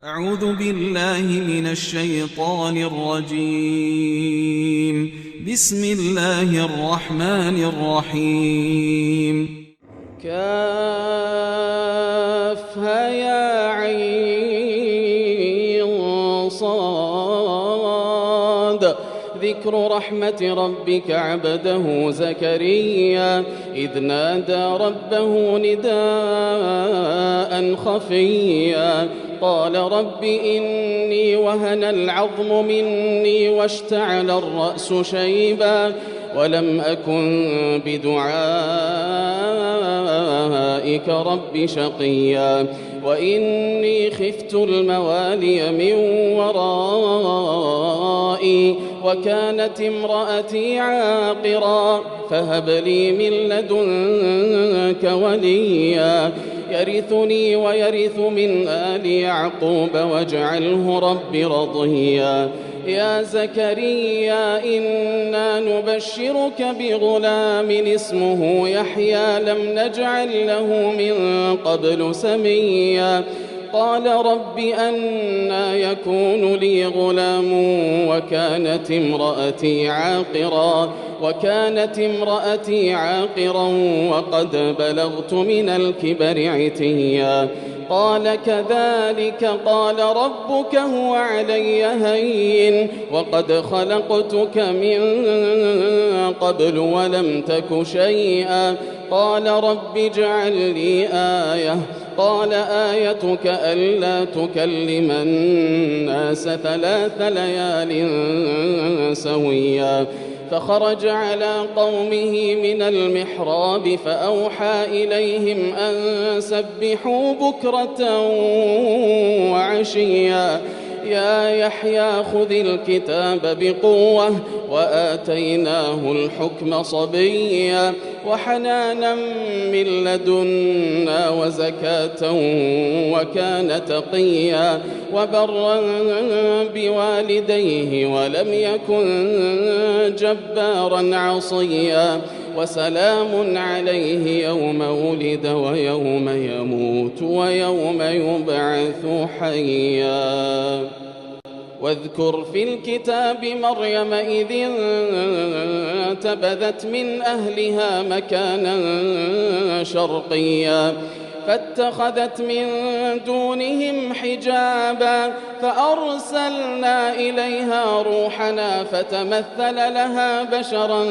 أعوذ بالله من الشيطان الرجيم. بسم الله الرحمن الرحيم. كافها يا عين صاد ذكر رحمة ربك عبده زكريا إذ نادى ربه نداء خفيا قال رب إني وهن العظم مني واشتعل الرأس شيبا ولم أكن بدعائك رب شقيا وإني خفت الموالي من ورائي وكانت امرأتي عاقرا فهب لي من لدنك وليا يرثني ويرث من آل يعقوب واجعله رب رضيا يا زكريا إنا نبشرك بغلام اسمه يحيى لم نجعل له من قبل سميا قال رب أنى يكون لي غلام وكانت امرأتي عاقرا وقد بلغت من الكبر عتيا قال كذلك قال ربك هو علي هين وقد خلقتك من قبل ولم تك شيئا قال رب اجعل لي آية قال آيتك ألا تكلم الناس 3 ليال سويا فخرج على قومه من المحراب فأوحى إليهم أن سبحوا بكرة وعشيا يا يحيى خذ الكتاب بقوة وآتيناه الحكم صبيا وحنانا من لدنا وزكاة وكان تقيا وبرا بوالديه ولم يكن جبارا عصيا وسلام عليه يوم ولد ويوم يموت ويوم يبعث حيا واذكر في الكتاب مريم إذ انتبذت من أهلها مكانا شرقيا فاتخذت من دونهم حجابا فأرسلنا إليها روحنا فتمثل لها بشرا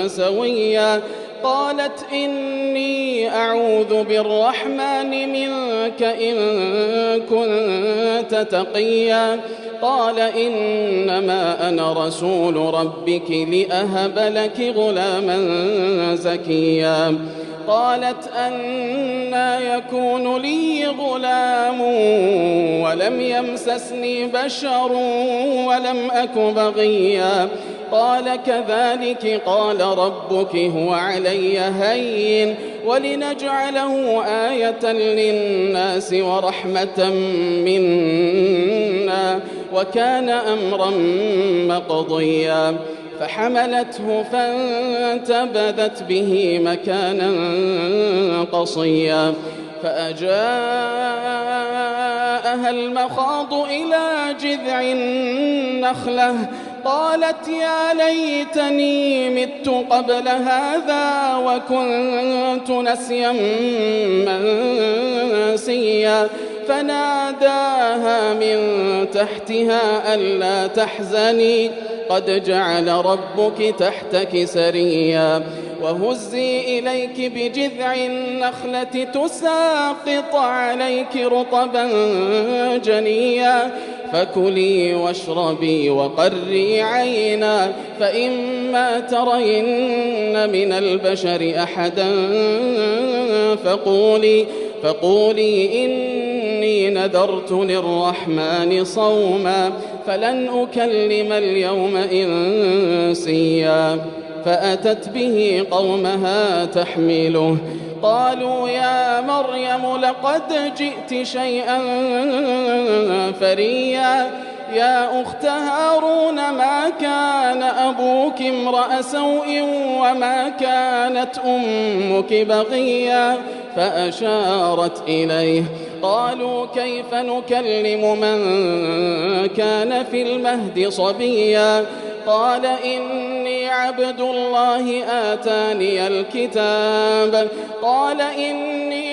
سويا قالت إني أعوذ بالرحمن منك إن كنت تقيا قال إنما أنا رسول ربك لأهب لك غلاما زكيا قالت أنى يكون لي غلام ولم يمسسني بشر ولم أك بغيا قال كذلك قال ربك هو علي هين ولنجعله آية للناس ورحمة منا وكان أمرا مقضيا فحملته فانتبذت به مكانا قصيا فأجاءها المخاض إلى جذع النخلة قالت يا ليتني مت قبل هذا وكنت نسيا منسيا فناداها من تحتها ألا تحزني قد جعل ربك تحتك سريا وهزي إليك بجذع النخلة تساقط عليك رطبا جنيا فكلي واشربي وقري عينا فإما ترين من البشر أحدا فقولي إني نذرت للرحمن صوما فلن أكلم اليوم إنسيا فأتت به قومها تحمله قالوا يا مريم لقد جئت شيئا فريا يا أخت هارون ما كان أبوك امرأ سوء وما كانت أمك بغيا فأشارت إليه قالوا كيف نكلم من كان في المهد صبيا قال إني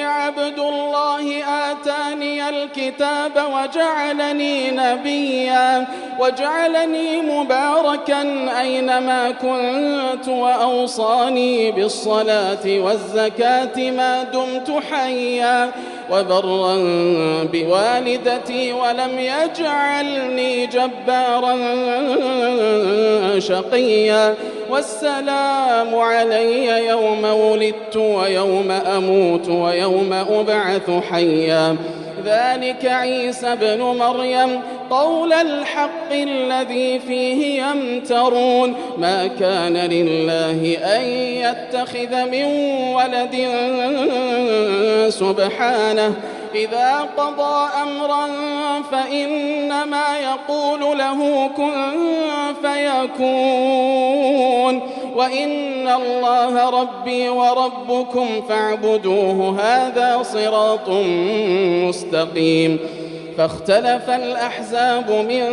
عبد الله آتاني الكتاب وجعلني نبيا وجعلني مباركا أينما كنت وأوصاني بالصلاة والزكاة ما دمت حيا وبرا بوالدتي ولم يجعلني جبارا شقيا والسلام علي يوم ولدت ويوم أموت ويوم أبعث حيا ذلك عيسى بن مريم قول الحق الذي فيه يمترون ما كان لله أن يتخذ من ولد سبحانه إذا قضى أمرا فإنما يقول له كن فيكون وإن الله ربي وربكم فاعبدوه هذا صراط مستقيم فاختلف الأحزاب من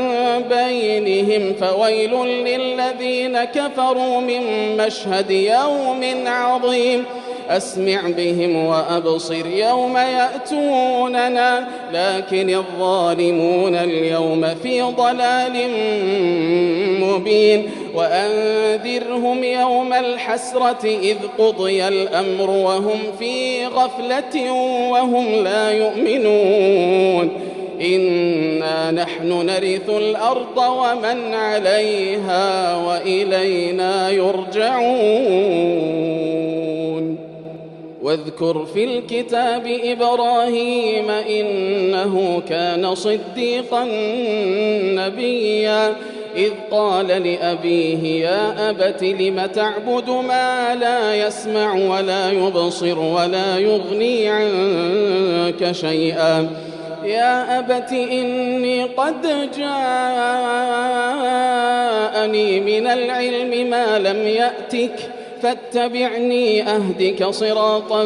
بينهم فويل للذين كفروا من مشهد يوم عظيم أسمع بهم وأبصر يوم يأتوننا لكن الظالمون اليوم في ضلال مبين وأنذرهم يوم الحسرة إذ قضي الأمر وهم في غفلة وهم لا يؤمنون إنا نحن نرث الأرض ومن عليها وإلينا يرجعون واذكر في الكتاب إبراهيم إنه كان صديقا نبيا إذ قال لأبيه يا أبت لم تعبد ما لا يسمع ولا يبصر ولا يغني عنك شيئا يا أبت إني قد جاءني من العلم ما لم يأتك فاتبعني أهدك صراطا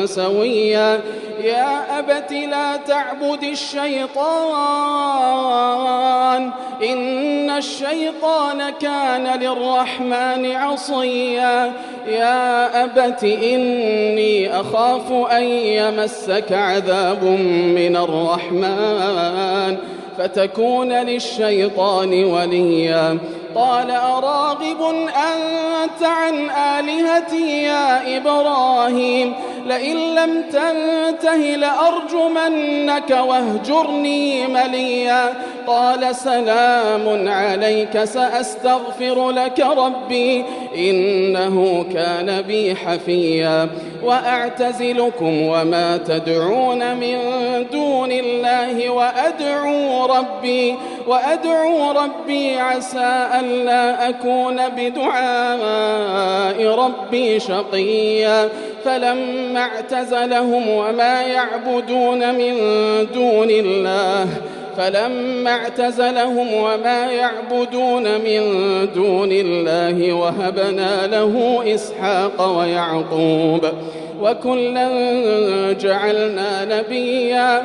سويا يا أبت لا تعبد الشيطان إن الشيطان كان للرحمن عصيا يا أبت إني أخاف أن يمسك عذاب من الرحمن فتكون للشيطان وليا قال أراغب أنت عن آلهتي يا إبراهيم لئن لم تنته لأرجمنك واهجرني مليا قال سلام عليك سأستغفر لك ربي إنه كان بي حفيا وأعتزلكم وما تدعون من دون الله وأدعو ربي عسى ألا أكون بدعاء ربي شقيا فلما اعتزلهم وما يعبدون من دون الله وهبنا له إسحاق ويعقوب وكلا جعلنا نبيا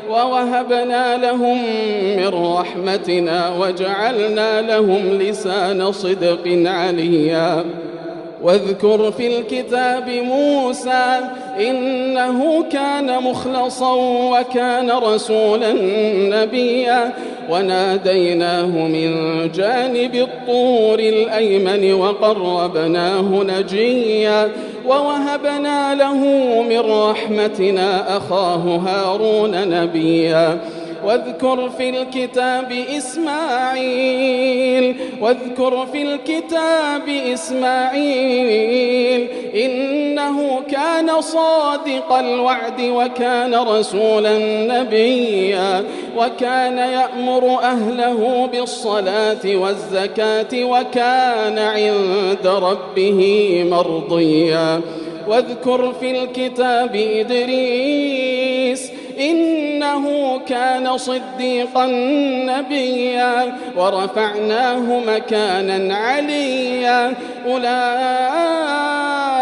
ووهبنا لهم من رحمتنا وجعلنا لهم لسان صدق عليا واذكر في الكتاب موسى إنه كان مخلصا وكان رسولا نبيا وناديناه من جانب الطور الأيمن وقربناه نجيا ووهبنا له من رحمتنا أخاه هارون نبيا واذكر في الكتاب إسماعيل إنه كان صادق الوعد وكان رسولا نبيا وكان يأمر أهله بالصلاة والزكاة وكان عند ربه مرضيا واذكر في الكتاب إدريس إنه كان صديقا نبيا ورفعناه مكانا عليا أولئك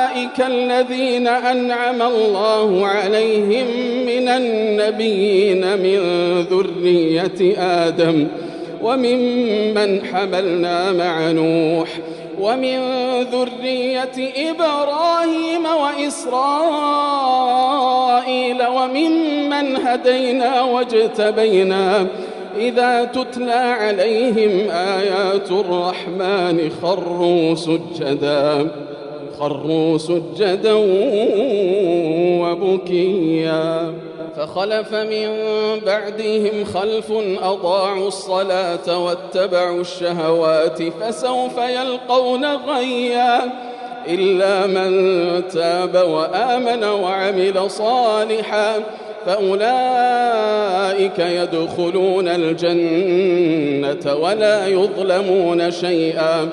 أولئك الذين أنعم الله عليهم من النبيين من ذرية آدم وممن حملنا مع نوح ومن ذرية إبراهيم وإسرائيل وممن هدينا واجتبينا إذا تتلى عليهم آيات الرحمن خروا سجدا وبكيا فخلف من بعدهم خلف أضاعوا الصلاة واتبعوا الشهوات فسوف يلقون غيا إلا من تاب وآمن وعمل صالحا فأولئك يدخلون الجنة ولا يظلمون شيئا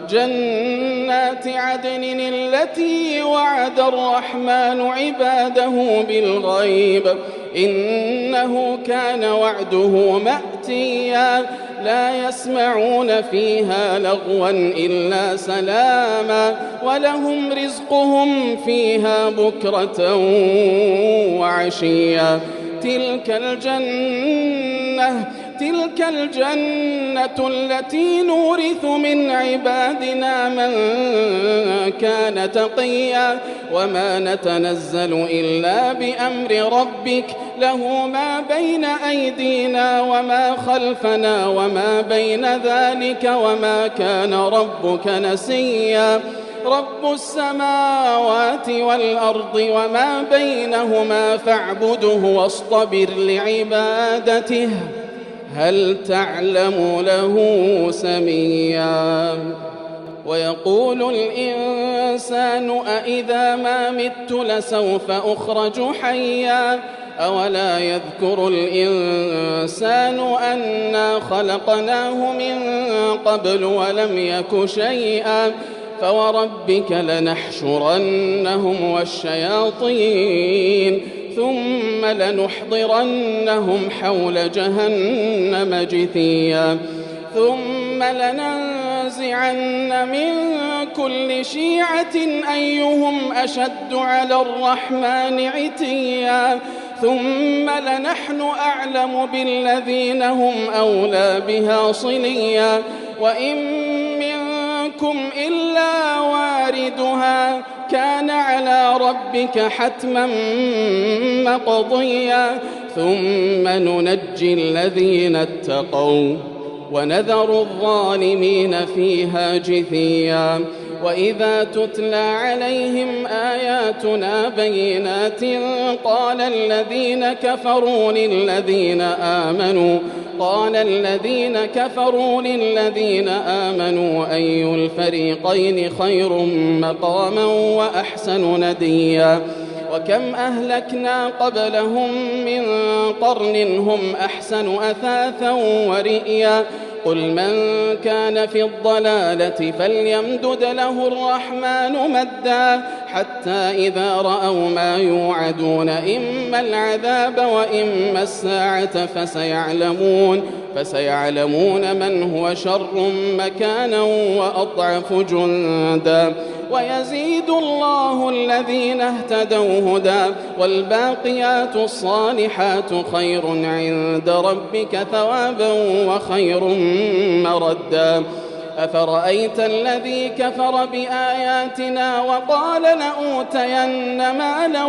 جنات عدن التي وعد الرحمن عباده بالغيب إنه كان وعده مأتيا لا يسمعون فيها لغوا إلا سلاما ولهم رزقهم فيها بكرة وعشيا تلك الجنة التي نورث من عبادنا من كان تقيا وما نتنزل إلا بأمر ربك له ما بين أيدينا وما خلفنا وما بين ذلك وما كان ربك نسيا رب السماوات والأرض وما بينهما فاعبده واصطبر لعبادته هل تعلم له سميا ويقول الإنسان أإذا ما مت لسوف أخرج حيا أولا يذكر الإنسان أنا خلقناه من قبل ولم يك شيئا فوربك لنحشرنهم والشياطين ثم لنحضرنهم حول جهنم جثيا ثم لننزعن من كل شيعة أيهم أشد على الرحمن عتيا ثم لنحن أعلم بالذين هم أولى بها صليا وإن منكم إلا واردها كان على ربك حتما مقضيا ثم ننجي الذين اتقوا ونذر الظالمين فيها جثيا وإذا تتلى عليهم آياتنا بينات قال الذين كفروا للذين آمنوا أي الفريقين خير مقاما وأحسن نديا وكم أهلكنا قبلهم من قرن هم أحسن أثاثا ورئيا قل من كان في الضلالة فليمدد له الرحمن مدا حتى إذا رأوا ما يوعدون إما العذاب وإما الساعة فسيعلمون من هو شر مكانا وأضعف جندا ويزيد الله الذين اهتدوا هدى والباقيات الصالحات خير عند ربك ثوابا وخير مردا أفرأيت الذي كفر بآياتنا وقال لأوتين مالا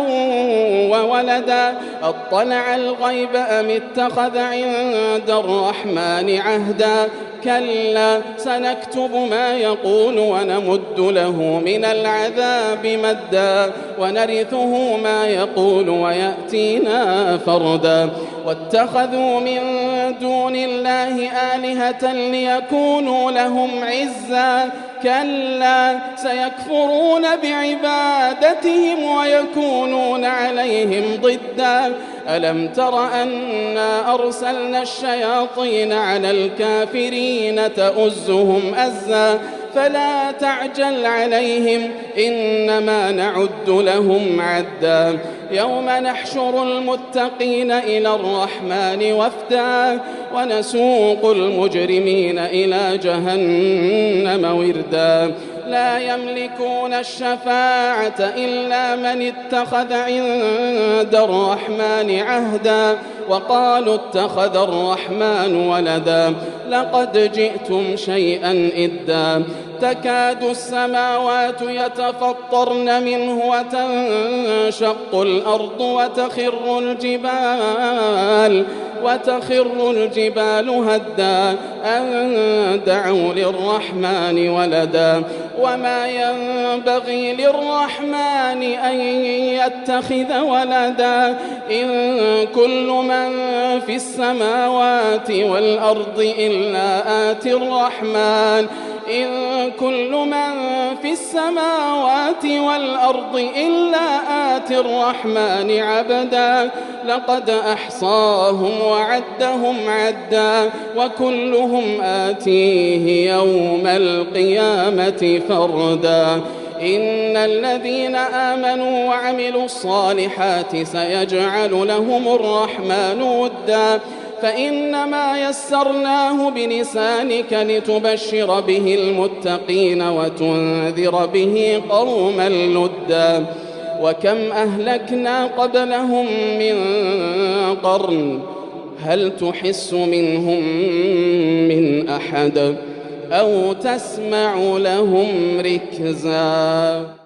وولدا أطلع الغيب أم اتخذ عند الرحمن عهدا كلا سنكتب ما يقول ونمد له من العذاب مدا ونرثه ما يقول ويأتينا فردا واتخذوا من دون الله آلهة ليكونوا لهم عزا كلا سيكفرون بعبادتهم ويكونون عليهم ضدا ألم تر أنا أرسلنا الشياطين على الكافرين تؤزهم أزا فلا تعجل عليهم إنما نعد لهم عدا يوم نحشر المتقين إلى الرحمن وفدا ونسوق المجرمين إلى جهنم وردا لا يملكون الشفاعة إلا من اتخذ عند الرحمن عهدا وقالوا اتخذ الرحمن ولدا لقد جئتم شيئا إدا تكاد السماوات يتفطرن منه وتنشق الأرض وتخر الجبال هدا أن دعوا للرحمن ولدا وما ينبغي للرحمن أن يتخذ ولدا إن كل من في السماوات والأرض إلا آتي الرحمن عبدا لقد أحصاهم وعدهم عدا وكلهم آتيه يوم القيامة فردا إن الذين آمنوا وعملوا الصالحات سيجعل لهم الرحمن ودا فإنما يسرناه بلسانك لتبشر به المتقين وتنذر به قوما لدا وكم أهلكنا قبلهم من قرن هل تحس منهم من أحد أو تسمع لهم ركزا.